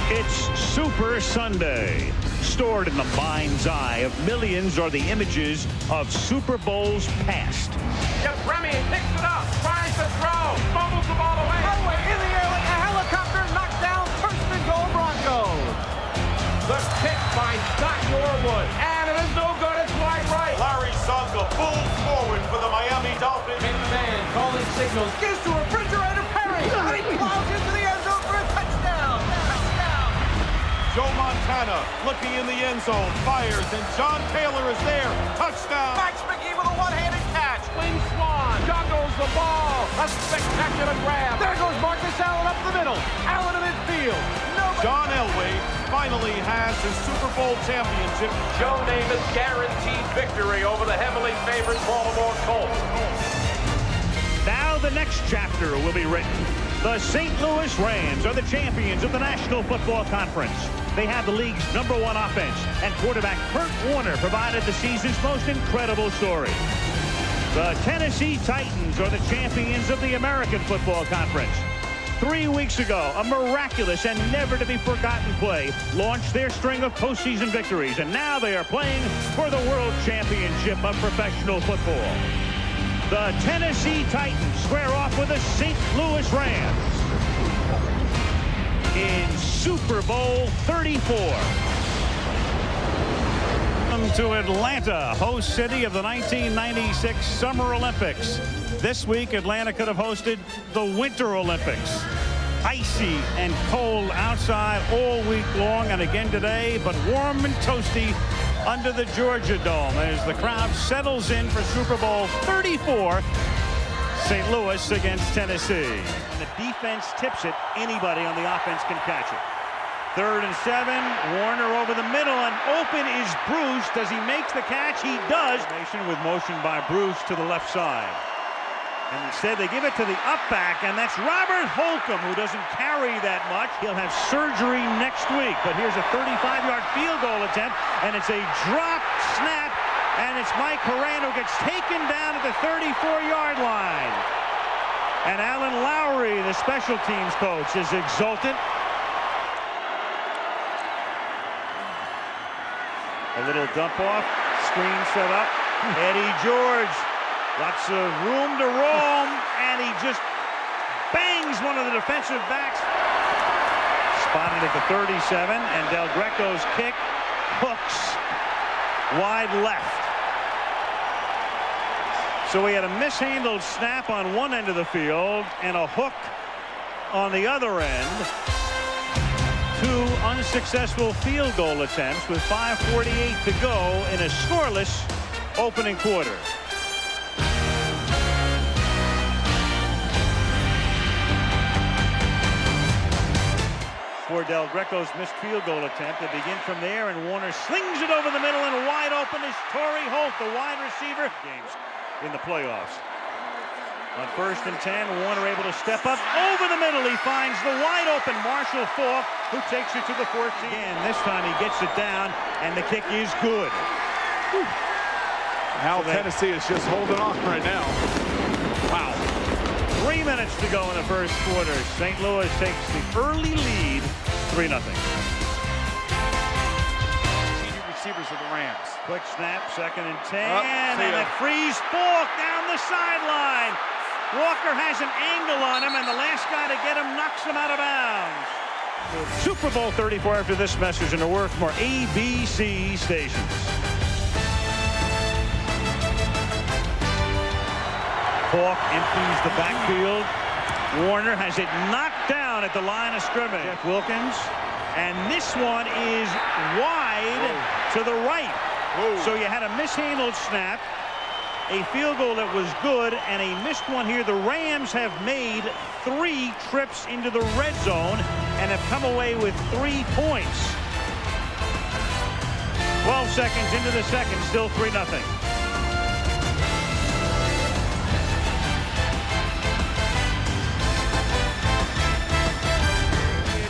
It's Super Sunday. Stored in the mind's eye of millions are the images of Super Bowls past. Gets Remy and picks it up, tries to throw, fumbles the ball away. Highway in the air like a helicopter, knocked down, first and goal Broncos. The kick by Scott Norwood, and it is no good, it's wide right. Larry Sonka pulls forward for the Miami Dolphins. McMahon calling signals, Gives to Refrigerator Perry, and he plows into the end zone for a touchdown. Touchdown. Joe Montana looking in the end zone, fires, and John Taylor is there. Touchdown. Max McGee with a one-handed catch. Wing Swan juggles the ball, a spectacular grab. There goes Marcus Allen up the middle. Allen to midfield. Nobody. John Elway finally has his Super Bowl championship. Joe Namath guaranteed victory over the heavily favored Baltimore Colts. Now the next chapter will be written. The St. Louis Rams are the champions of the National Football Conference. They have the league's #1 offense, and quarterback Kurt Warner provided the season's most incredible story. The Tennessee Titans are the champions of the American Football Conference. 3 weeks ago, a miraculous and never-to-be-forgotten play launched their string of postseason victories, and now they are playing for the World Championship of Professional Football. The Tennessee Titans square off with the St. Louis Rams in Super Bowl 34. Welcome to Atlanta, host city of the 1996 Summer Olympics. This week, Atlanta could have hosted the Winter Olympics. Icy and cold outside all week long and again today, but warm and toasty under the Georgia Dome as the crowd settles in for Super Bowl 34, St. Louis against Tennessee. And the defense tips it, anybody on the offense can catch it. 3rd and 7, Warner over the middle, and open is Bruce. Does he make the catch? He does. With motion by Bruce to the left side. And instead they give it to the up back, and that's Robert Holcomb, who doesn't carry that much. He'll have surgery next week, but here's a 35-yard field goal attempt, and it's a drop snap, and it's Mike Horan who gets taken down at the 34-yard line. And Alan Lowry, the special teams coach, is exultant. A little dump off, screen set up. Eddie George, lots of room to roam, and he just bangs one of the defensive backs. Spotted at the 37, and Del Greco's kick hooks wide left. So we had a mishandled snap on one end of the field and a hook on the other end. 2 unsuccessful field goal attempts with 5:48 to go in a scoreless opening quarter. For Del Greco's missed field goal attempt, they begin from there, and Warner slings it over the middle, and wide open is Torrey Holt, the wide receiver. Games in the playoffs. On 1st and 10, Warner able to step up over the middle. He finds the wide open Marshall Faulk, who takes it to the 14. And this time he gets it down, and the kick is good. How Tennessee is just holding on right now. Wow. 3 minutes to go in the first quarter. St. Louis takes the early lead, 3-0. Senior receivers of the Rams. Quick snap, 2nd and 10, and it frees Faulk down the sideline. Walker has an angle on him, and the last guy to get him knocks him out of bounds. Super Bowl 34 after this message, and a word from our ABC stations. Faulk empties the backfield. Warner has it knocked down at the line of scrimmage. Jeff Wilkins, and this one is wide to the right. So you had a mishandled snap, a field goal that was good, and a missed one here. The Rams have made 3 trips into the red zone and have come away with 3 points. 12 seconds into the second, still 3-0.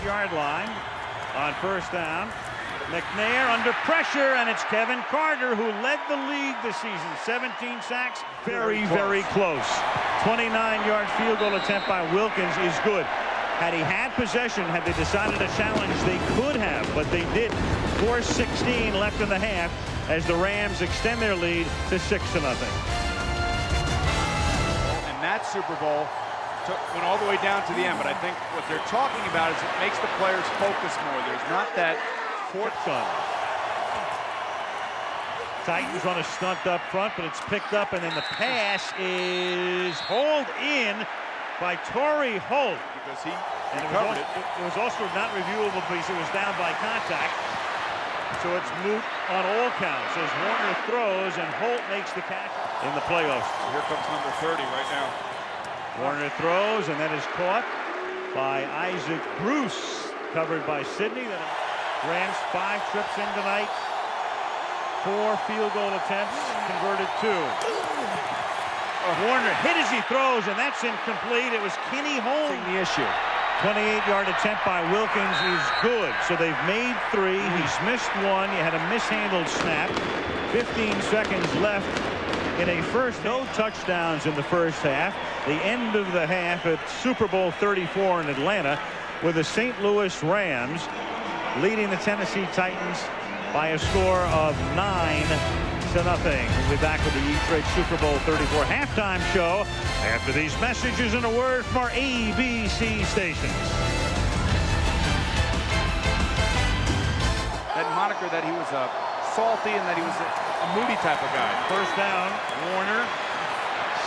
Yard line on 1st down. McNair under pressure, and it's Kevin Carter who led the league this season. 17 sacks. Very close. 29-yard field goal attempt by Wilkins is good. Had he had possession, had they decided to challenge, they could have, but they didn't. 4:16 left in the half as the Rams extend their lead to 6-0. And that Super Bowl went all the way down to the end, but I think what they're talking about is it makes the players focus more. There's not that fourth gun. Titans on a stunt up front, but it's picked up, and then the pass is hauled in by Torrey Holt. Because he recovered it. It was also not reviewable because it was down by contact. So it's moot on all counts as Warner throws and Holt makes the catch in the playoffs. Here comes number 30 right now. Warner throws and that is caught by Isaac Bruce, covered by Sidney. The Rams 5 trips in tonight, 4 field goal attempts, converted 2. Warner hit as he throws, and that's incomplete. It was Kenny Holmes. The issue. 28-yard attempt by Wilkins is good. So they've made 3. He's missed 1. You had a mishandled snap. 15 seconds left in a first. No touchdowns in the first half. The end of the half at Super Bowl 34 in Atlanta, with the St. Louis Rams leading the Tennessee Titans by a score of 9-0. We'll be back with the E-Trade Super Bowl 34 halftime show after these messages and a word from our ABC stations. That moniker that he was salty and that he was a moody type of guy. First down, Warner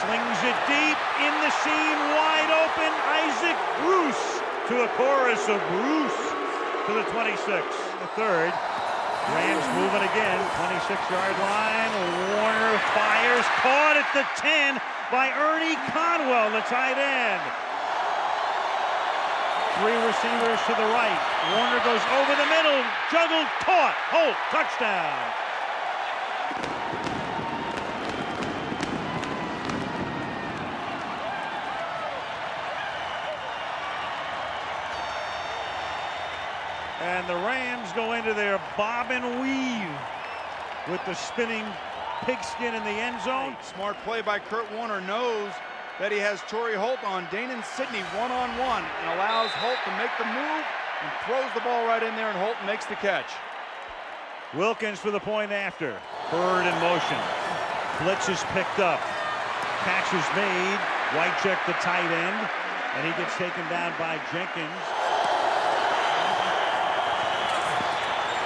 slings it deep in the seam, wide open. Isaac Bruce to a chorus of Bruce to the 26. The third. Rams moving again, 26-yard line. Warner fires, caught at the 10 by Ernie Conwell, the tight end. 3 receivers to the right. Warner goes over the middle, juggled, caught. Holt, touchdown. And the Rams go into their bob and weave with the spinning pigskin in the end zone. Smart play by Kurt Warner, knows that he has Torrey Holt on Danon Sidney one-on-one and allows Holt to make the move and throws the ball right in there, and Holt makes the catch. Wilkins for the point after. Bird in motion. Blitz is picked up. Catch is made. Wycheck the tight end, and he gets taken down by Jenkins.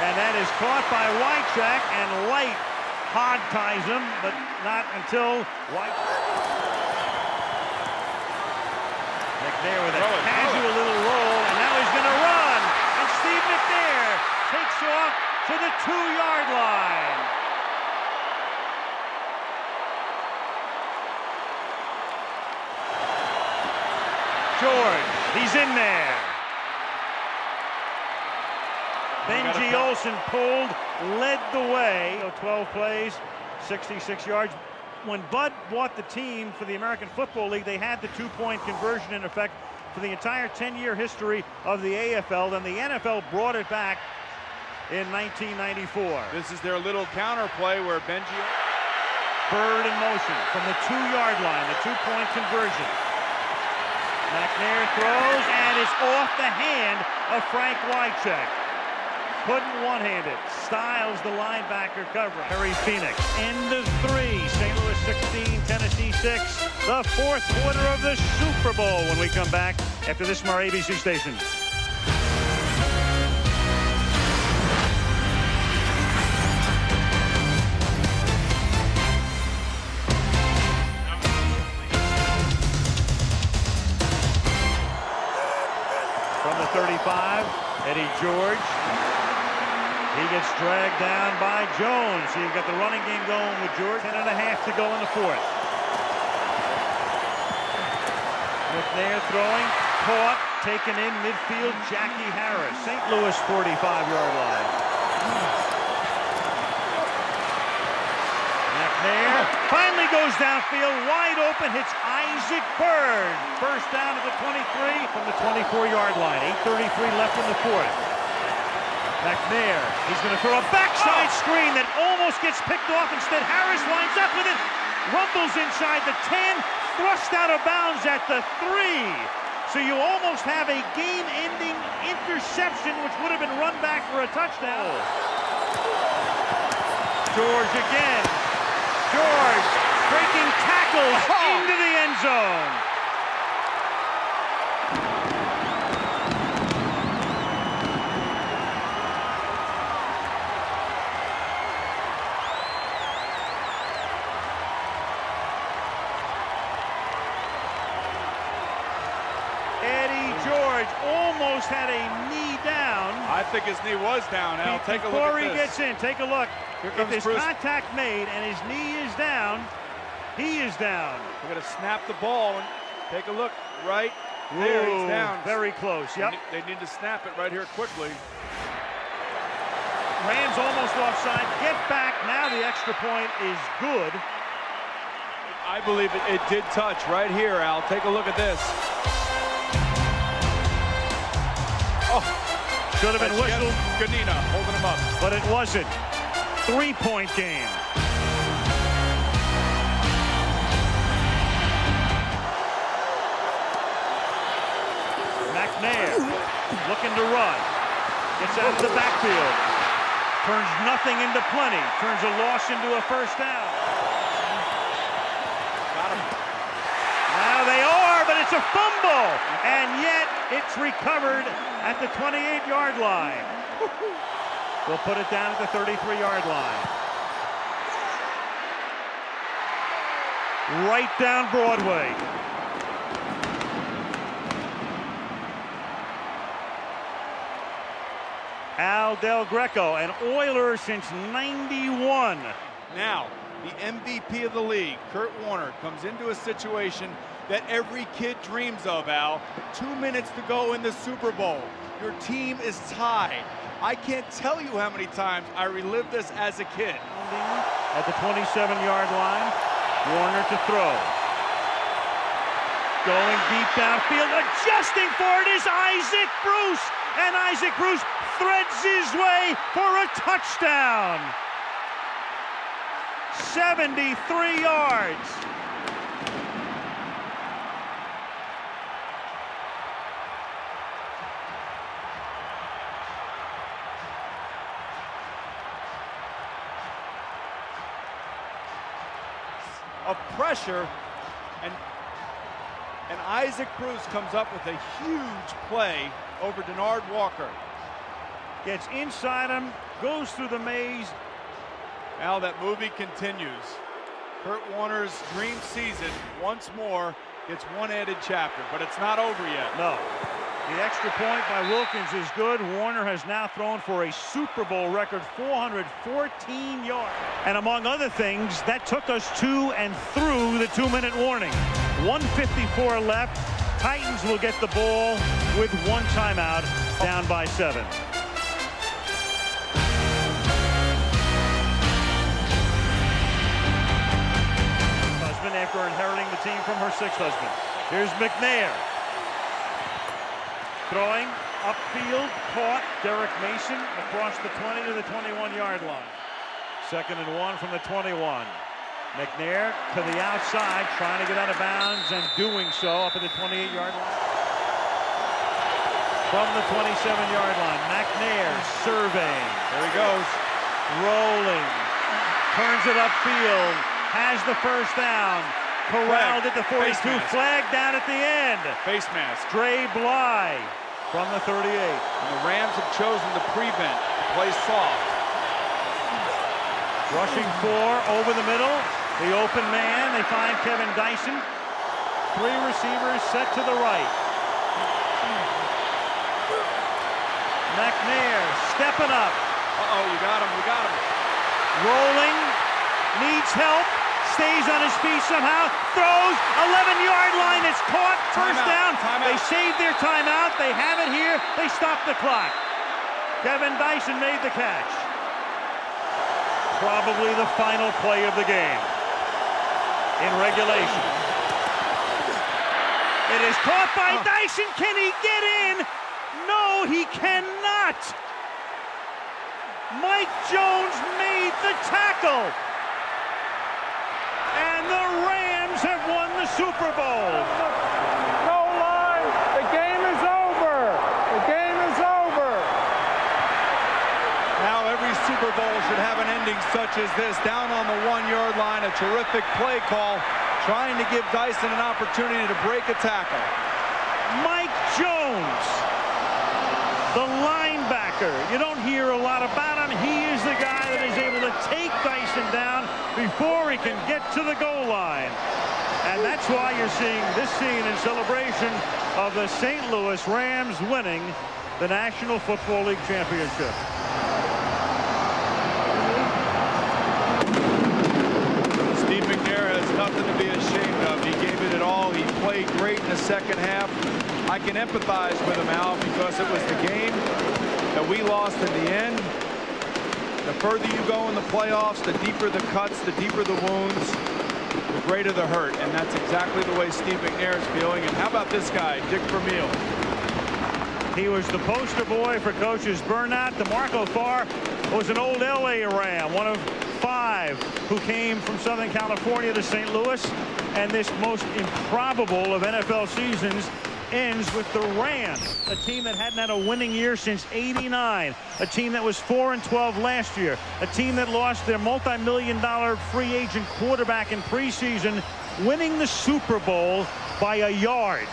And that is caught by Wycheck, and Light hog ties him, but not until McNair with a casual little roll, and now he's going to run. And Steve McNair takes off to the 2-yard line. George, he's in there. Benji Olsen pulled, led the way. 12 plays, 66 yards. When Bud bought the team for the American Football League, they had the 2-point conversion in effect for the entire 10-year history of the AFL. Then the NFL brought it back in 1994. This is their little counter play where Benji... Bird in motion from the 2-yard line, the 2-point conversion. McNair throws, and it's off the hand of Frank Wycheck. Couldn't one-hand it. Styles the linebacker coverage. Harry Phoenix. End of 3. St. Louis 16, Tennessee 6. The 4th quarter of the Super Bowl when we come back after this from our ABC stations. From the 35, Eddie George. He gets dragged down by Jones. So you've got the running game going with George. 10.5 to go in the 4th. McNair throwing, caught, taken in midfield, Jackie Harris. St. Louis 45-yard line. McNair finally goes downfield, wide open, hits Isaac Bird. First down at the 23 from the 24-yard line. 8:33 left in the 4th. McNair, he's going to throw a backside screen that almost gets picked off. Instead, Harris winds up with it. Rumbles inside the 10, thrust out of bounds at the 3. So you almost have a game-ending interception, which would have been run back for a touchdown. George again. George breaking tackle into the end zone. Eddie George almost had a knee down. I think his knee was down, Al. Take a look Before at he this. gets in, take a look. Here If comes there's Bruce. contact made and his knee is down, he is down. We're going to snap the ball and take a look right there. He's Ooh, down. very close. Yep. They need to snap it right here quickly. Rams almost offside. Get back. Now the extra point is good. I believe it did touch right here, Al. Take a look at this. Oh, Should have been whistled, Ganina holding him up. but it wasn't. 3-point game. McNair looking to run. Gets out of the backfield. Turns nothing into plenty. Turns a loss into a first down. Got him. Now they are, but it's a fumble. And yet it's recovered at the 28-yard line. We'll put it down at the 33-yard line. Right down Broadway. Al Del Greco, an Oiler since '91. Now, the MVP of the league, Kurt Warner, comes into a situation that every kid dreams of, Al. 2 minutes to go in the Super Bowl. Your team is tied. I can't tell you how many times I relived this as a kid. At the 27-yard line, Warner to throw. Going deep downfield, adjusting for it is Isaac Bruce. And Isaac Bruce threads his way for a touchdown. 73 yards. Of pressure, and Isaac Bruce comes up with a huge play over Denard Walker. Gets inside him, goes through the maze. Al, that movie continues. Kurt Warner's dream season once more gets one added chapter, but it's not over yet. No. The extra point by Wilkins is good. Warner has now thrown for a Super Bowl record 414 yards. And among other things, that took us to and through the 2-minute warning. 1:54 left. Titans will get the ball with one timeout, down by 7. Husband after inheriting the team from her 6th husband. Here's McNair. Throwing upfield, caught. Derek Mason across the 20 to the 21-yard line. 2nd and 1 from the 21. McNair to the outside, trying to get out of bounds and doing so up at the 28-yard line. From the 27-yard line, McNair surveying. There he goes. Rolling. Turns it upfield. Has the first down. Corralled at the 42. Face mask. Flag down at the end. Face mask. Dre Bly from the 38. And the Rams have chosen to prevent, play soft. Rushing 4 over the middle. The open man. They find Kevin Dyson. 3 receivers set to the right. McNair stepping up. Uh-oh, you got him, you got him. Rolling. Needs help. Stays on his feet somehow. Throws. 11-yard line. It's caught. First down. They saved their timeout. They have it here. They stop the clock. Kevin Dyson made the catch. Probably the final play of the game in regulation. It is caught by Dyson. Can he get in? No, he cannot. Mike Jones made the tackle. And the Rams have won the Super Bowl. No line. They Super Bowl should have an ending such as this. Down on the 1-yard line, a terrific play call, trying to give Dyson an opportunity to break a tackle. Mike Jones, the linebacker. You don't hear a lot about him. He is the guy that is able to take Dyson down before he can get to the goal line. And that's why you're seeing this scene in celebration of the St. Louis Rams winning the National Football League championship. Steve McNair has nothing to be ashamed of. He gave it all. He played great in the second half. I can empathize with him, Al, because it was the game that we lost in the end. The further you go in the playoffs, the deeper the cuts, the deeper the wounds, the greater the hurt. And that's exactly the way Steve McNair is feeling. And how about this guy, Dick Vermeil? He was the poster boy for coaches burnout. DeMarco Farr was an old LA Ram, one of 5 who came from Southern California to St. Louis. And this most improbable of NFL seasons ends with the Rams, a team that hadn't had a winning year since '89, a team that was 4-12 last year, a team that lost their multi-million-dollar free agent quarterback in preseason, winning the Super Bowl by a yard.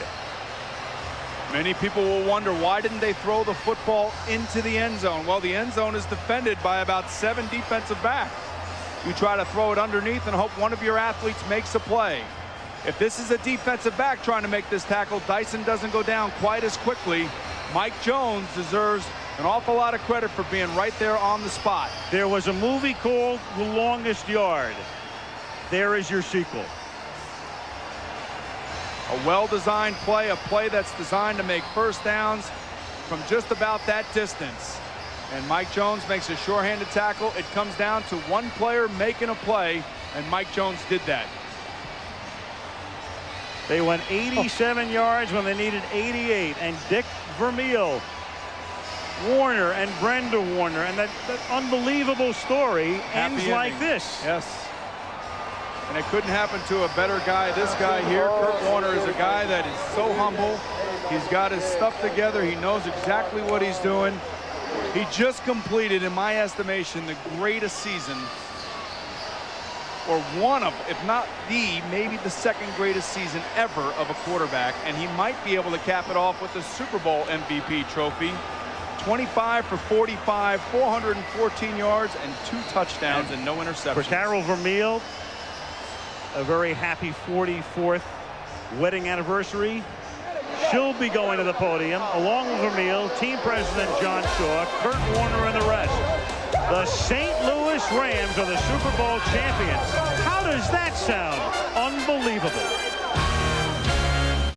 Many people will wonder, why didn't they throw the football into the end zone? Well, the end zone is defended by about 7 defensive backs. You try to throw it underneath and hope one of your athletes makes a play. If this is a defensive back trying to make this tackle, Dyson doesn't go down quite as quickly. Mike Jones deserves an awful lot of credit for being right there on the spot. There was a movie called The Longest Yard. There is your sequel. A well-designed play, a play that's designed to make first downs from just about that distance. And Mike Jones makes a sure-handed tackle. It comes down to one player making a play, and Mike Jones did that. They went 87 yards when they needed 88. And Dick Vermeil, Warner, and Brenda Warner, and that unbelievable story ends like this. Yes. And it couldn't happen to a better guy. This guy here, Kurt Warner, is a guy that is so humble. He's got his stuff together. He knows exactly what he's doing. He just completed, in my estimation, the greatest season, or one of, if not the, maybe the second greatest season ever of a quarterback. And he might be able to cap it off with the Super Bowl MVP trophy. 25 for 45, 414 yards, and 2 touchdowns and no interceptions. For Carol Vermeil, a very happy 44th wedding anniversary. She'll be going to the podium along with Vermeil, team president John Shaw, Kurt Warner, and the rest. The St. Louis Rams are the Super Bowl champions. How does that sound? Unbelievable.